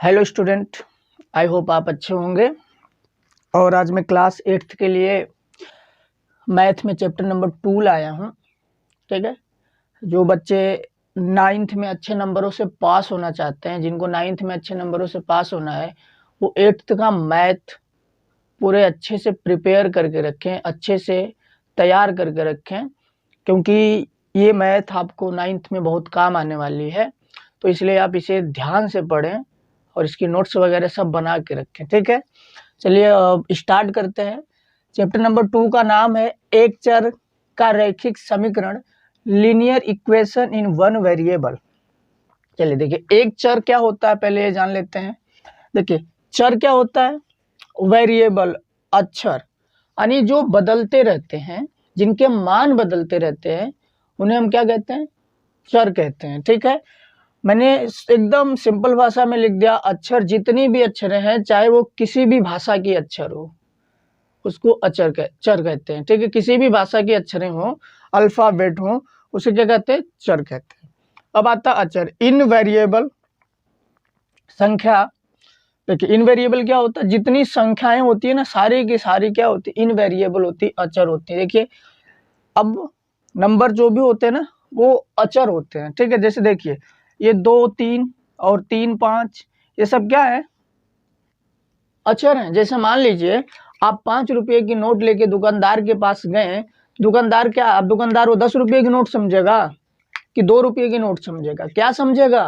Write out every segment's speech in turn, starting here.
Hello student, I hope आप अच्छे होंगे। और आज मैं क्लास 8th के लिए मैथ में चैप्टर नंबर 2 लाया हूँ। ठीक है, जो बच्चे 9th में अच्छे नंबरों से पास होना चाहते हैं, जिनको 9th में अच्छे नंबरों से पास होना है, वो 8th का मैथ पूरे अच्छे से प्रिपेयर करके रखें, अच्छे से तैयार करके रखें, क्योंकि ये मैथ आपको 9th में बहुत काम आने वाली है। तो इसलिए आप इसे ध्यान से पढ़ें और इसकी नोट्स वगैरह सब बना के रखें। ठीक है, चलिए अब स्टार्ट करते हैं। चैप्टर नंबर 2 का नाम है एक चर का रैखिक समीकरण, linear equation in one variable. चलिए देखिए, एक चर क्या होता है पहले ये जान लेते हैं। देखिए, चर क्या होता है? वेरिएबल, अक्षर, यानी जो बदलते रहते हैं, जिनके मान बदलते रहते हैं, उन्हें हम क्या कहते हैं? चर कहते हैं। ठीक है, मैंने एकदम सिंपल भाषा में लिख दिया, अक्षर जितनी भी अक्षरें हैं, चाहे वो किसी भी भाषा की अक्षर हो, उसको चर कहते हैं। ठीक है, किसी भी भाषा की अक्षरें हो, अल्फाबेट हो, उसे क्या कहते हैं? चर कहते हैं। अब आता अक्षर। इनवेरिएबल संख्या। देखिए, इनवेरिएबल क्या होता है? जितनी संख्याएं होती है ना, सारी की सारी क्या होती है? इनवेरिएबल होती है, अचर होती है। देखिए, अब नंबर जो भी होते हैं ना, वो अचर होते हैं। ठीक है, जैसे देखिए, ये 2, 3 और 3, 5, ये सब क्या है? अचर हैं। जैसे मान लीजिए आप 5 रुपये की नोट लेके दुकानदार के पास गए, दुकानदार क्या, अब दुकानदार वो 10 रुपये की नोट समझेगा कि 2 रुपये की नोट समझेगा? क्या समझेगा?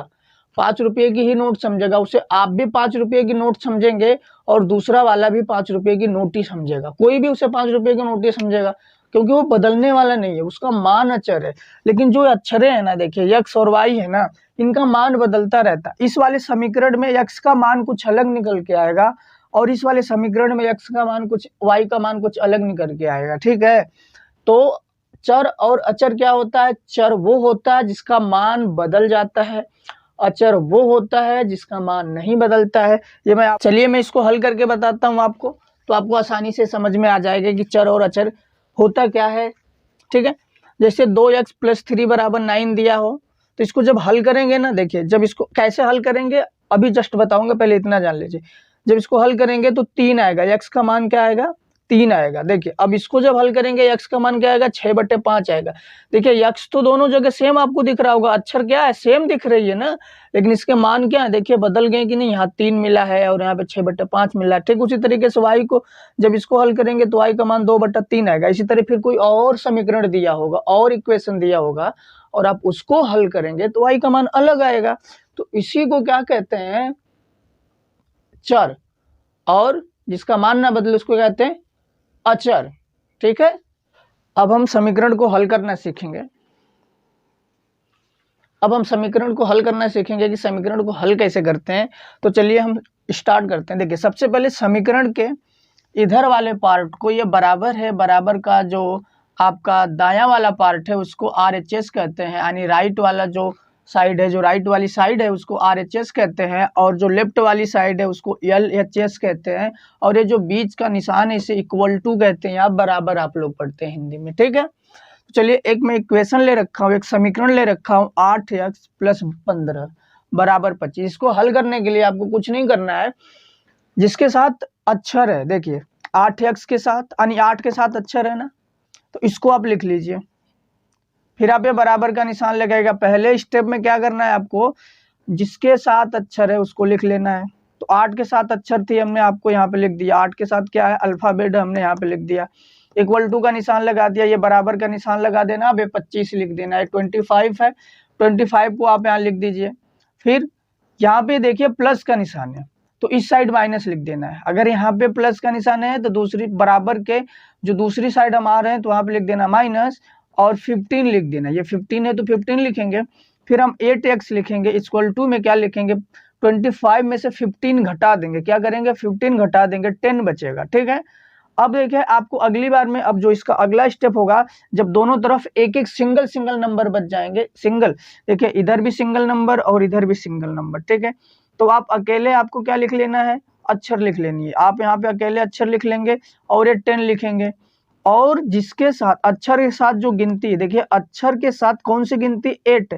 5 रुपये की ही नोट समझेगा। उसे आप भी 5 रुपये की नोट समझेंगे और दूसरा वाला भी 5 रुपये की नोट ही समझेगा। कोई भी उसे 5 रुपये की नोट ही समझेगा, क्योंकि वो बदलने वाला नहीं है, उसका मान अचर है। लेकिन जो अक्षरें हैं ना, देखिए यक्स और वाई है ना, इनका मान बदलता रहता है। इस वाले समीकरण में यक्स का मान कुछ अलग निकल के आएगा और इस वाले समीकरण में यक्स का मान कुछ, वाई का मान कुछ अलग निकल के आएगा। ठीक है, तो चर और अचर क्या होता है? चर वो होता है जिसका मान बदल जाता है, अचर वो होता है जिसका मान नहीं बदलता है। ये चलिए मैं इसको हल करके बताता हूँ आपको, तो आपको आसानी से समझ में आ जाएगा कि चर और अचर होता क्या है। ठीक है, जैसे 2x + 3 = 9 दिया हो, तो इसको जब हल करेंगे ना, देखिए जब इसको कैसे हल करेंगे अभी जस्ट बताऊंगा, पहले इतना जान लीजिए। जब इसको हल करेंगे तो 3 आएगा, x का मान क्या आएगा? 3 आएगा। देखिए, अब इसको जब हल करेंगे x का मान क्या आएगा? 6/5 आएगा। देखिए, x तो दोनों जगह सेम आपको दिख रहा होगा, अक्षर क्या है? सेम दिख रही है ना, लेकिन इसके मान क्या है? देखिए बदल गए कि नहीं, यहाँ 3 मिला है और यहाँ पे 6/5 मिला है। ठीक उसी तरीके से y को जब इसको हल करेंगे तो y का मान 2/3 आएगा। इसी तरह फिर कोई और समीकरण दिया होगा और इक्वेशन दिया होगा और आप उसको हल करेंगे तो y का मान अलग आएगा। तो इसी को क्या कहते हैं? चर। और जिसका मान ना बदले उसको कहते हैं अचर। ठीक है, अब हम समीकरण को हल करना सीखेंगे। कि समीकरण को हल कैसे करते हैं। तो चलिए हम स्टार्ट करते हैं। देखिए, सबसे पहले समीकरण के इधर वाले पार्ट को, ये बराबर है, बराबर का जो आपका दायां वाला पार्ट है उसको RHS कहते हैं, यानी राइट वाला जो साइड है, जो राइट वाली साइड है उसको RHS कहते हैं, और जो लेफ्ट वाली साइड है उसको LHS कहते हैं, और ये जो बीच का निशान है इसे इक्वल टू कहते हैं। आप बराबर आप लोग पढ़ते हैं हिंदी में। ठीक है, तो चलिए एक मैं इक्वेशन ले रखा हूँ, एक समीकरण ले रखा हूँ, 8x + 15 = 25। इसको हल करने के लिए आपको कुछ नहीं करना है, जिसके साथ अक्षर है, देखिए 8x के साथ, यानी 8 के साथ अक्षर है ना, तो इसको आप लिख लीजिए। फिर आप ये बराबर का निशान लगाएगा। पहले स्टेप में क्या करना है आपको? जिसके साथ अक्षर है उसको लिख लेना है। तो 8 के साथ अक्षर थी, हमने आपको यहाँ पे लिख दिया। 8 के साथ क्या है? अल्फाबेट, हमने यहाँ पे लिख दिया। इक्वल टू का निशान लगा दिया, ये बराबर का निशान लगा देना। अब ये 25 लिख देना है। 25 है, 25 को आप यहाँ लिख दीजिए। फिर यहाँ पे देखिए प्लस का निशान है, तो इस साइड माइनस लिख देना है। अगर यहाँ पे प्लस का निशान है तो दूसरी बराबर के जो दूसरी साइड हम आ रहे हैं तो वहाँ पे लिख देना माइनस, और 15 लिख देना। ये 15 है तो 15 लिखेंगे। फिर हम 8x लिखेंगे, इक्वल टू में क्या लिखेंगे? 25 में से 15 घटा देंगे। क्या करेंगे? 15 घटा देंगे, 10 बचेगा। ठीक है, अब देखिए आपको अगली बार में, अब जो इसका अगला स्टेप होगा, जब दोनों तरफ एक एक सिंगल नंबर बच जाएंगे, सिंगल, देखिए इधर भी सिंगल नंबर और इधर भी सिंगल नंबर। ठीक है, तो आप अकेले आपको क्या लिख लेना है? अक्षर लिख लेनी है। आप यहाँ पे अकेले अक्षर लिख लेंगे और ये 10 लिखेंगे। और जिसके साथ अक्षर के साथ जो गिनती है, देखिए अक्षर के साथ कौन सी गिनती? 8।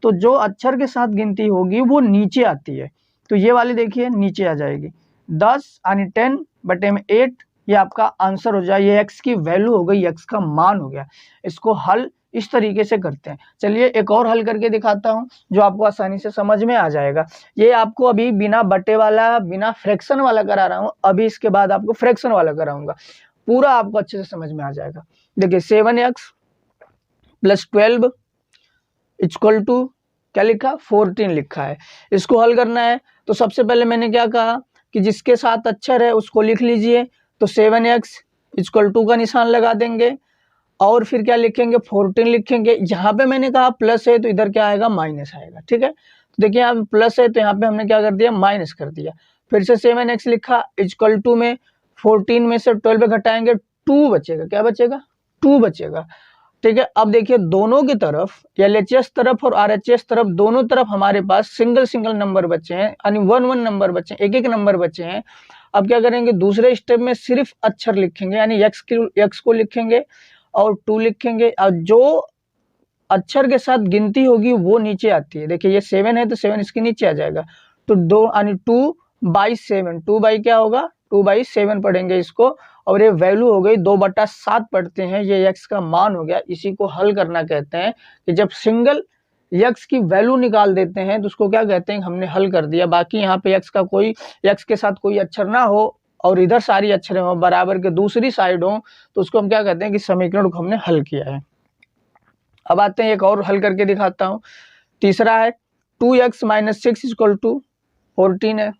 तो जो अक्षर के साथ गिनती होगी वो नीचे आती है, तो ये वाली देखिए नीचे आ जाएगी 10 यानी 10/8, ये आपका आंसर हो जाए। ये x की वैल्यू हो गई, x का मान हो गया। इसको हल इस तरीके से करते हैं। चलिए एक और हल करके दिखाता हूं जो आपको आसानी से समझ में आ जाएगा। ये आपको अभी बिना बटे वाला, बिना फ्रैक्शन वाला करा रहा हूं, अभी इसके बाद आपको फ्रैक्शन वाला कराऊंगा, पूरा आपको अच्छे से समझ में आ जाएगा। देखिए 7x + 12 इक्वल टू क्या लिखा, 14 लिखा है। इसको हल करना है तो सबसे पहले मैंने क्या कहा कि जिसके साथ अक्षर है उसको लिख लीजिए। तो 7x इक्वल टू का निशान लगा देंगे और फिर क्या लिखेंगे, 14 लिखेंगे। यहाँ पे मैंने कहा प्लस है तो इधर क्या आएगा, माइनस आएगा। ठीक है, तो देखिए यहाँ पे प्लस है तो यहाँ पे हमने क्या कर दिया, माइनस कर दिया। फिर से 7x लिखा इक्वल टू में 14 में से 12 घटाएंगे, 2 बचेगा। क्या बचेगा, 2 बचेगा। ठीक है, अब देखिए दोनों की तरफ, LHS तरफ और RHS तरफ, दोनों तरफ हमारे पास सिंगल सिंगल नंबर बचे हैं, यानी 1 1 नंबर बचे हैं, एक एक नंबर बचे हैं। अब क्या करेंगे, दूसरे स्टेप में सिर्फ अक्षर लिखेंगे, यानी x को लिखेंगे और 2 लिखेंगे, और जो अक्षर के साथ गिनती होगी वो नीचे आती है। देखिए ये 7 है तो 7 इसके नीचे आ जाएगा, तो 2 यानी 2/7, 2 बाई क्या होगा, 2/7 पढ़ेंगे इसको, और ये वैल्यू हो गई 2/7 पढ़ते हैं, ये x का मान हो गया। इसी को हल करना कहते हैं कि जब सिंगल x की वैल्यू निकाल देते हैं तो उसको क्या कहते हैं, हमने हल कर दिया। बाकी यहाँ पे x के साथ कोई अक्षर ना हो और इधर सारी अक्षरें हो, बराबर के दूसरी साइड हो, तो उसको हम क्या कहते हैं कि समीकरण को हमने हल किया है। अब आते हैं एक और हल करके दिखाता हूँ। तीसरा है 2x - 6 = 14 है।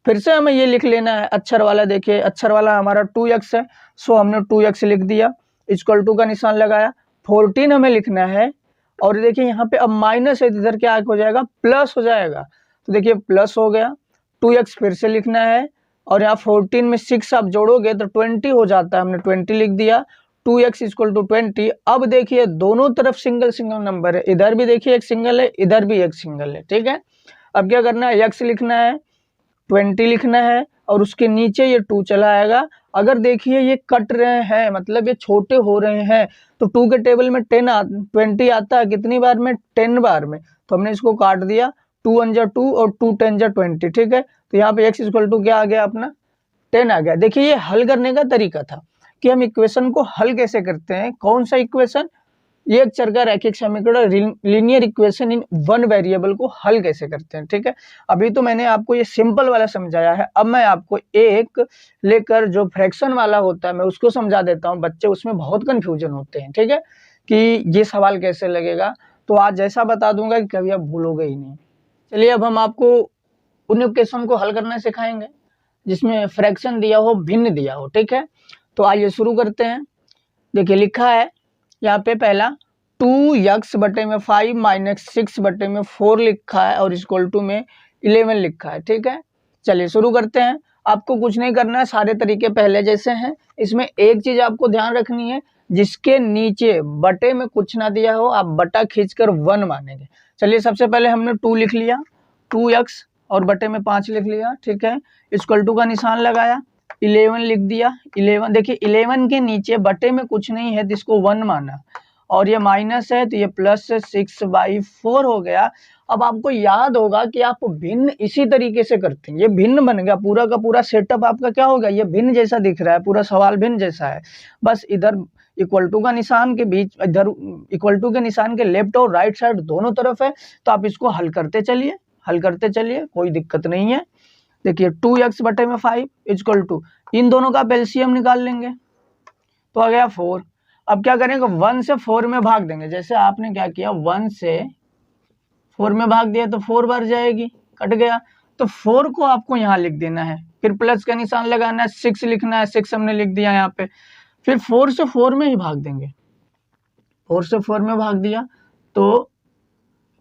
फिर से हमें ये लिख लेना है अक्षर वाला। देखिए अक्षर वाला हमारा 2x है, सो हमने 2x लिख दिया, इक्वल टू का निशान लगाया। 14 हमें लिखना है, और देखिए यहाँ पे अब माइनस है, इधर क्या हो जाएगा, प्लस हो जाएगा। तो देखिए प्लस हो गया। 2x फिर से लिखना है, और यहाँ 14 में 6 आप जोड़ोगे तो 20 हो जाता है, हमने 20 लिख दिया। 2x = 20। अब देखिए दोनों तरफ सिंगल सिंगल नंबर है, इधर भी देखिए एक सिंगल है, इधर भी एक सिंगल है। ठीक है, अब क्या करना है, x लिखना है, 20 लिखना है, और उसके नीचे ये 2 चला आएगा। अगर देखिए ये कट रहे हैं, मतलब ये छोटे हो रहे हैं, तो 2 के टेबल में 20 आता है, कितनी बार में, 10 बार में। तो हमने इसको काट दिया, 2 1 = 2 और 2 10 = 20। ठीक है, तो यहाँ पे x = क्या आ गया अपना, 10 आ गया। देखिए ये हल करने का तरीका था कि हम इक्वेशन को हल कैसे करते हैं। कौन सा इक्वेशन, ये एक चर का रैखिक समीकरण, लीनियर इक्वेशन इन 1 वेरिएबल को हल कैसे करते हैं। ठीक है, अभी तो मैंने आपको ये सिंपल वाला समझाया है, अब मैं आपको एक लेकर जो फ्रैक्शन वाला होता है मैं उसको समझा देता हूँ। बच्चे उसमें बहुत कंफ्यूजन होते हैं। ठीक है, कि ये सवाल कैसे लगेगा, तो आज ऐसा बता दूंगा कि कभी आप भूलोगे ही नहीं। चलिए अब हम आपको उन इक्वेशन को हल करना सिखाएंगे जिसमें फ्रैक्शन दिया हो, भिन्न दिया हो। ठीक है, तो आइए शुरू करते हैं। देखिए लिखा है यहाँ पे पहला 2x/5 - 6/4 लिखा है, और इक्वल टू में 11 लिखा है। ठीक है, चलिए शुरू करते हैं। आपको कुछ नहीं करना है, सारे तरीके पहले जैसे हैं। इसमें एक चीज आपको ध्यान रखनी है, जिसके नीचे बटे में कुछ ना दिया हो आप बटा खींचकर 1 मानेंगे। चलिए सबसे पहले हमने 2 लिख लिया, 2x, और बटे में 5 लिख लिया। ठीक है, इक्वल टू का निशान लगाया, 11 लिख दिया। 11 देखिए 11 के नीचे बटे में कुछ नहीं है तो इसको 1 माना, और ये माइनस है तो ये प्लस 6/4 हो गया। अब आपको याद होगा कि आप भिन्न इसी तरीके से करते हैं। ये भिन्न बन गया, पूरा का पूरा सेटअप आपका क्या हो गया, ये भिन्न जैसा दिख रहा है, पूरा सवाल भिन्न जैसा है। बस इधर इक्वल टू का निशान के बीच, इधर इक्वल टू के निशान के लेफ्ट और राइट साइड दोनों तरफ है, तो आप इसको हल करते चलिए, हल करते चलिए, कोई दिक्कत नहीं है। देखिए 2x/5 इक्वल टू, इन दोनों का एलसीएम निकाल लेंगे तो आ गया 4। अब क्या करेंगे, 1 से 4 में भाग देंगे। जैसे आपने क्या किया, 1 से 4 में भाग दिया तो 4 बार जाएगी, कट गया। तो 4 को आपको यहाँ लिख देना है, फिर प्लस का निशान लगाना है, 6 लिखना है, 6 हमने लिख दिया यहाँ पे। फिर 4 से 4 में ही भाग देंगे, 4 से 4 में भाग दिया तो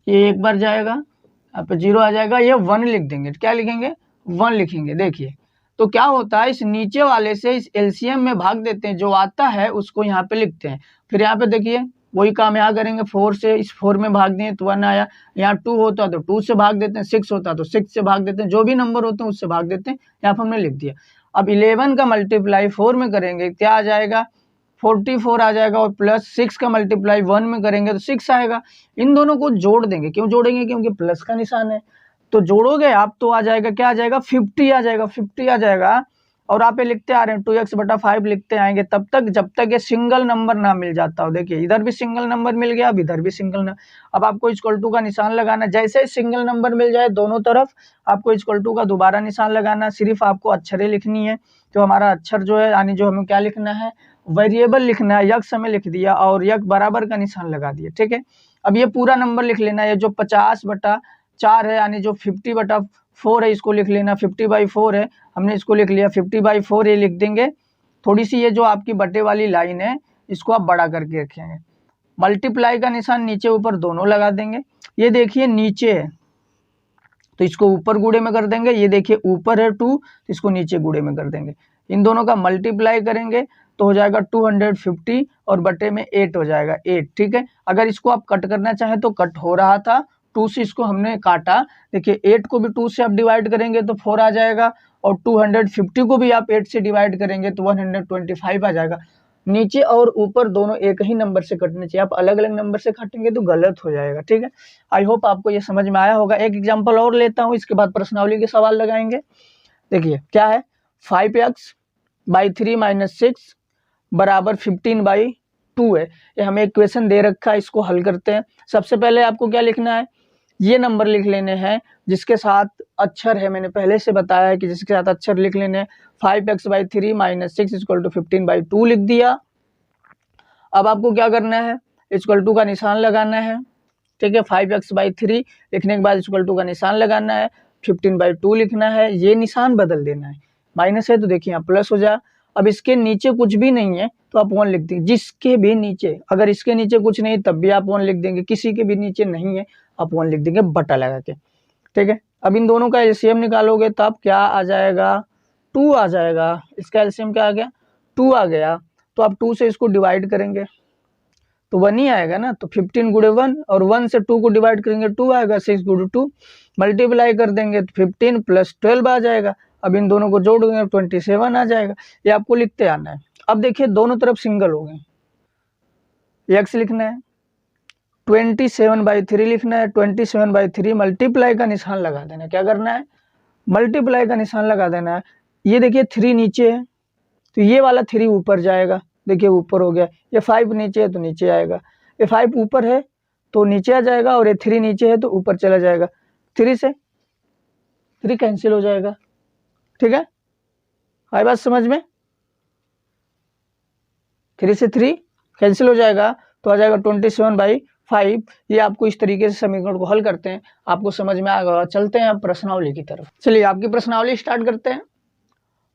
ये एक बार जाएगा, यहाँ पे 0 आ जाएगा, ये 1 लिख देंगे। क्या लिखेंगे, 1 लिखेंगे। देखिए तो क्या होता है, इस नीचे वाले से इस एलसीएम में भाग देते हैं, जो आता है उसको यहाँ पे लिखते हैं। फिर यहाँ पे देखिए वही काम यहाँ करेंगे, 4 से इस 4 में भाग दिए तो 1 आया, यहाँ 2 होता तो 2 से भाग देते हैं, 6 होता तो 6 से भाग देते हैं, जो भी नंबर होते हैं उससे भाग देते हैं। यहाँ पर हमने लिख दिया। अब 11 का मल्टीप्लाई 4 में करेंगे, क्या आ जाएगा, 44 आ जाएगा, और प्लस 6 का मल्टीप्लाई 1 में करेंगे तो 6 आएगा। इन दोनों को जोड़ देंगे, क्यों जोड़ेंगे, क्योंकि प्लस का निशान है। तो जोड़ोगे आप तो आ जाएगा, क्या आ जाएगा, 50 आ जाएगा, 50 आ जाएगा। और आप ये लिखते आ रहे हैं 2x/5 लिखते आएंगे तब तक जब तक ये सिंगल नंबर ना मिल जाता हो। देखिए इधर भी सिंगल नंबर मिल गया, अब इधर भी सिंगल नंबर। अब आपको इक्वल टू का निशान लगाना, जैसे ही सिंगल नंबर मिल जाए दोनों तरफ आपको इक्वल टू का दोबारा निशान लगाना। सिर्फ आपको अक्षरें लिखनी है, तो हमारा अक्षर जो है यानी जो हमें क्या लिखना है, वेरिएबल लिखना है। यक्स हमें लिख दिया और यक बराबर का निशान लगा दिया, ठीक है। अब ये पूरा नंबर लिख लेना है, जो 50/4 है यानी जो 50/4 है इसको लिख लेना। 50/4 है, हमने इसको लिख लिया 50/4 ये लिख देंगे। थोड़ी सी ये जो आपकी बटे वाली लाइन है इसको आप बड़ा करके रखेंगे। मल्टीप्लाई का निशान नीचे ऊपर दोनों लगा देंगे। ये देखिए नीचे है तो इसको ऊपर गुणे में कर देंगे, ये देखिए ऊपर है 2 तो इसको नीचे गुणे में कर देंगे। इन दोनों का मल्टीप्लाई करेंगे तो हो जाएगा 250 और बटे में 8 हो जाएगा 8, ठीक है। अगर इसको आप कट करना चाहें तो कट हो रहा था, 2 से इसको हमने काटा। देखिए 8 को भी 2 से आप डिवाइड करेंगे तो 4 आ जाएगा और 250 को भी आप 8 से डिवाइड करेंगे तो 125 आ जाएगा। नीचे और ऊपर दोनों एक ही नंबर से कटने चाहिए, आप अलग अलग नंबर से काटेंगे तो गलत हो जाएगा, ठीक है। आई होप आपको ये समझ में आया होगा। एक एग्जांपल और लेता हूँ, इसके बाद प्रश्नावली के सवाल लगाएंगे। देखिए क्या है, 5x/3 - 6 बराबर 15/2 है। ये हमें इक्वेशन दे रखा है, इसको हल करते हैं। सबसे पहले आपको क्या लिखना है, ये नंबर लिख लेने हैं जिसके साथ अक्षर है, मैंने पहले से बताया है कि जिसके साथ अक्षर लिख लेने हैं। 5x/3 - 6 = 15/2 लिख दिया। अब आपको क्या करना है, इक्वल टू का निशान लगाना है, ठीक है। 5x/3 लिखने के बाद इक्वल टू का निशान लगाना है, 15/2 लिखना है, ये निशान बदल देना है। माइनस है तो देखिए यहाँ प्लस हो जाए। अब इसके नीचे कुछ भी नहीं है तो आप 1 लिख देंगे, जिसके भी नीचे, अगर इसके नीचे कुछ नहीं तब भी आप 1 लिख देंगे, किसी के भी नीचे नहीं है आप 1 लिख देंगे बटा लगा के, ठीक है। अब इन दोनों का एलसीएम निकालोगे तो आप क्या आ जाएगा, 2 आ जाएगा। इसका एलसीएम क्या आ गया, 2 आ गया। तो आप 2 से इसको डिवाइड करेंगे तो 1 ही आएगा ना, तो 15 × 1 और 1 से 2 को डिवाइड करेंगे 2 आएगा, 6 × 2 मल्टीप्लाई कर देंगे तो 15 + 12 आ जाएगा। अब इन दोनों को जोड़ देंगे 27 आ जाएगा। ये आपको लिखते आना है। अब देखिए दोनों तरफ सिंगल हो गए, x लिखना है, 27/3 लिखना है, 27/3 मल्टीप्लाई का निशान लगा देना है। क्या करना है, मल्टीप्लाई का निशान लगा देना है। ये देखिए 3 नीचे है तो ये वाला 3 ऊपर जाएगा, देखिए ऊपर हो गया। ये 5 नीचे है तो नीचे आएगा, ये 5 ऊपर है तो नीचे आ जाएगा और ये 3 नीचे है तो ऊपर चला जाएगा। 3 से 3 कैंसिल हो जाएगा, ठीक है। आई बात समझ में, 3 से 3 कैंसिल हो जाएगा तो आ जाएगा 27/5। ये आपको इस तरीके से समीकरण को हल करते हैं, आपको समझ में आ गया। चलते हैं अब प्रश्नावली की तरफ। चलिए आपकी प्रश्नावली स्टार्ट करते हैं।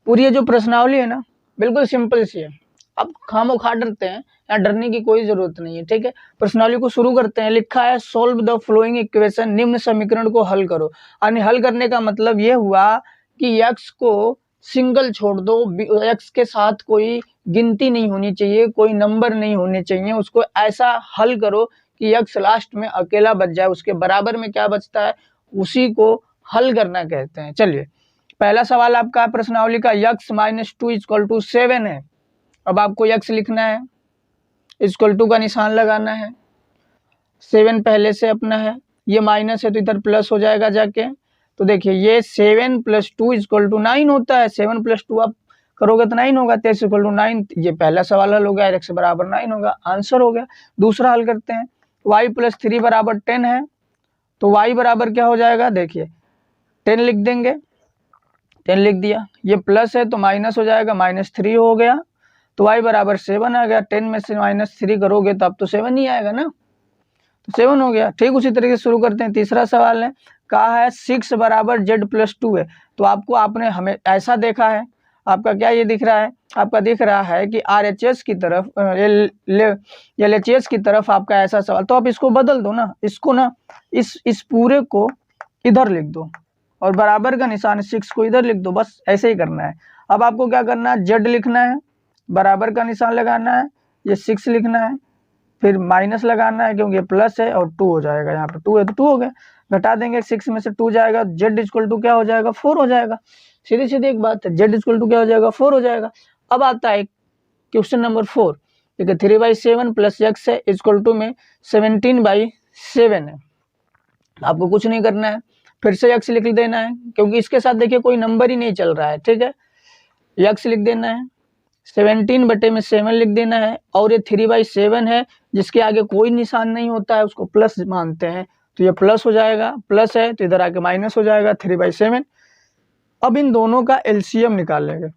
पूरी ये जो प्रश्नावली है ना बिल्कुल सिंपल सी है, अब खामोखा डरते हैं, यहाँ डरने की कोई जरूरत नहीं है, ठीक है। प्रश्नावली को शुरू करते हैं। लिखा है सोल्व द फ्लोइंग इक्वेशन, निम्न समीकरण को हल करो। यानी हल करने का मतलब ये हुआ कि x को सिंगल छोड़ दो, x के साथ कोई गिनती नहीं होनी चाहिए, कोई नंबर नहीं होने चाहिए, उसको ऐसा हल करो कि x लास्ट में अकेला बच जाए, उसके बराबर में क्या बचता है उसी को हल करना कहते हैं। चलिए पहला सवाल आपका प्रश्नावली का, x - 2 = 7 है। अब आपको x लिखना है, इक्वल टू का निशान लगाना है, 7 पहले से अपना है, ये माइनस है तो इधर प्लस हो जाएगा जाके। तो देखिए ये 7 + 2 = 9 होता है, 7 + 2 आप करोगे तो 9 होगा, 23 = 9। ये पहला सवाल हल हो गया, x बराबर 9 होगा, आंसर हो गया। दूसरा हल करते हैं, y + 3 = 10 है तो y बराबर क्या हो जाएगा, देखिए 10 लिख देंगे, 10 लिख दिया। ये प्लस है तो माइनस हो जाएगा, -3 हो गया तो y बराबर 7 आ गया। 10 में से -3 करोगे तो अब तो 7 ही आएगा ना, तो 7 हो गया। ठीक उसी तरीके से शुरू करते हैं। तीसरा सवाल है, कहा है 6 बराबर z + 2 है। तो आपको आपने हमें ऐसा देखा है, आपका क्या ये दिख रहा है, आपका दिख रहा है कि RHS की तरफ LHS की तरफ आपका ऐसा सवाल, तो आप इसको बदल दो ना, इसको ना इस पूरे को इधर लिख दो और बराबर का निशान 6 को इधर लिख दो, बस ऐसे ही करना है। अब आपको क्या करना है, z लिखना है, बराबर का निशान लगाना है, ये 6 लिखना है, फिर माइनस लगाना है क्योंकि ये प्लस है और 2 हो जाएगा, यहाँ पे 2 है तो 2 हो गया, घटा देंगे, 6 में से 2 जाएगा, z = क्या हो जाएगा, 4 हो जाएगा। सीधी सीधी एक बात है, z = क्या हो जाएगा, 4 हो जाएगा। अब आता है क्वेश्चन नंबर 4, देखिए 3/7 + x है इक्वल टू में 17/7 है। आपको कुछ नहीं करना है, फिर से x लिख देना है, क्योंकि इसके साथ देखिए कोई नंबर ही नहीं चल रहा है, ठीक है। x लिख देना है, 17 बटे में 7 लिख देना है, और ये 3/7 है, जिसके आगे कोई निशान नहीं होता है उसको प्लस मानते हैं, तो ये प्लस हो जाएगा, प्लस है तो इधर आके माइनस हो जाएगा 3/7। अब इन दोनों का एलसीएम निकाल लेंगे।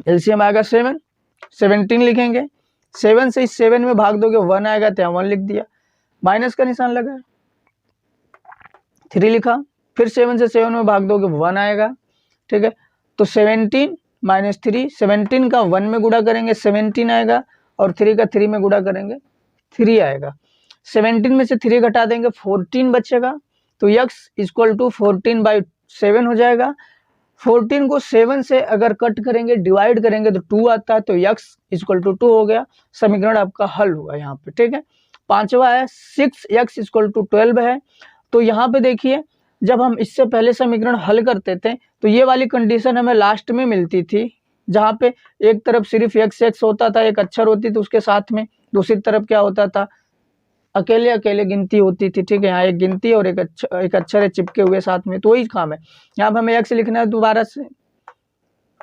एलसीएम आएगा 7, 17 लिखेंगे, 7 से इस 7 में भाग दोगे 1 आएगा, तो यहाँ 1 लिख दिया, माइनस का निशान लगा, 3 लिखा, फिर 7 से 7 में भाग दोगे 1 आएगा, ठीक है। तो 17 - 3, 17 का 1 में गुणा करेंगे 17 आएगा, और 3 का 3 में गुणा करेंगे 3 आएगा। 17 में से 3 घटा देंगे 14 बचेगा, तो x = 14/7 हो जाएगा। 14 को 7 से अगर कट करेंगे, डिवाइड करेंगे तो 2 आता है, तो x = 2 हो गया। समीकरण आपका हल हुआ यहाँ पे, ठीक है। पांचवा है 6x = 12 है। तो यहाँ पे देखिए, जब हम इससे पहले समीकरण हल करते थे तो ये वाली कंडीशन हमें लास्ट में मिलती थी, जहाँ पे एक तरफ सिर्फ x होता था, एक अक्षर होती थी उसके साथ में, दूसरी तरफ क्या होता था, अकेले अकेले गिनती होती थी, ठीक है। यहाँ एक गिनती और एक अक्षर है चिपके हुए साथ में, तो वही काम है। यहाँ पे हमें x लिखना है, दोबारा से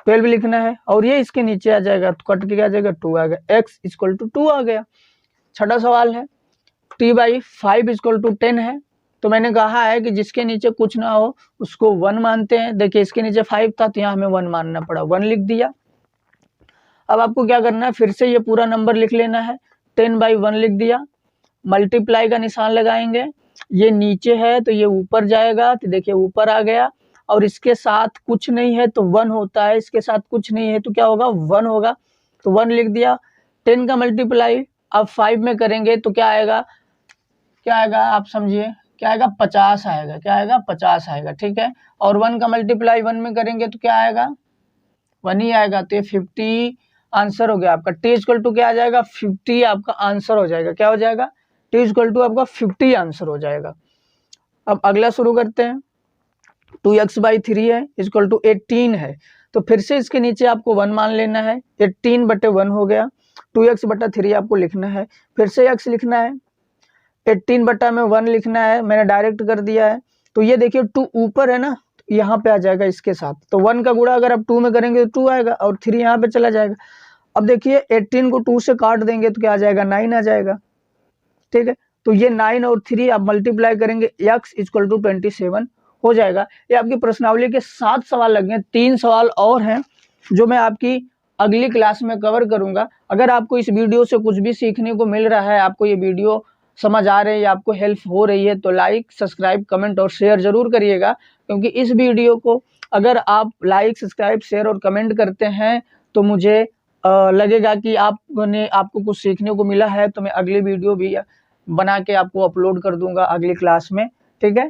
12 लिखना है, और ये इसके नीचे आ जाएगा, तो कट के क्या आ जाएगा, 2 आ गया, x = 2 आ गया। छठा सवाल है t/5 = 10 है। तो मैंने कहा है कि जिसके नीचे कुछ ना हो उसको 1 मानते हैं। देखिए इसके नीचे 5 था, तो यहाँ हमें 1 मानना पड़ा, 1 लिख दिया। अब आपको क्या करना है, फिर से ये पूरा नंबर लिख लेना है, 10/1 लिख दिया, मल्टीप्लाई का निशान लगाएंगे, ये नीचे है तो ये ऊपर जाएगा, तो देखिए ऊपर आ गया, और इसके साथ कुछ नहीं है तो 1 होता है, इसके साथ कुछ नहीं है तो क्या होगा, 1 होगा, तो 1 लिख दिया। 10 का मल्टीप्लाई अब 5 में करेंगे तो क्या आएगा, आप समझिए, क्या आएगा, 50 आएगा, क्या आएगा, 50 आएगा, ठीक है। और 1 का मल्टीप्लाई 1 में करेंगे तो क्या आएगा, 1 ही आएगा, तो ये 50 आंसर हो गया आपका। t क्या आ जाएगा, 50 आपका आंसर हो जाएगा, क्या हो जाएगा, t आपका 50 आंसर हो जाएगा। अब अगला शुरू करते हैं, 2x/3 है = 18 है, तो फिर से इसके नीचे आपको 1 मान लेना है, 18/1 हो गया, 2x/3 आपको लिखना है, फिर से x लिखना है, 18/1 लिखना है, मैंने डायरेक्ट कर दिया है। तो ये देखिए 2 ऊपर है ना, यहाँ पे आ जाएगा इसके साथ, तो 1 का गुणा अगर आप 2 में करेंगे तो 2 आएगा, और 3 यहाँ पे चला जाएगा। अब देखिए 18 को 2 से काट देंगे तो क्या आ जाएगा, 9 आ जाएगा, ठीक है। तो ये 9 और 3 आप मल्टीप्लाई करेंगे, x = 27 हो जाएगा। ये आपकी प्रश्नावली के 7 सवाल लग गए, 3 सवाल और हैं जो मैं आपकी अगली क्लास में कवर करूंगा। अगर आपको इस वीडियो से कुछ भी सीखने को मिल रहा है, आपको ये वीडियो समझ आ रहे हैं या आपको हेल्प हो रही है, तो लाइक, सब्सक्राइब, कमेंट और शेयर जरूर करिएगा, क्योंकि इस वीडियो को अगर आप लाइक, सब्सक्राइब, शेयर और कमेंट करते हैं तो मुझे लगेगा कि आपको कुछ सीखने को मिला है, तो मैं अगली वीडियो भी बना के आपको अपलोड कर दूंगा अगली क्लास में, ठीक है।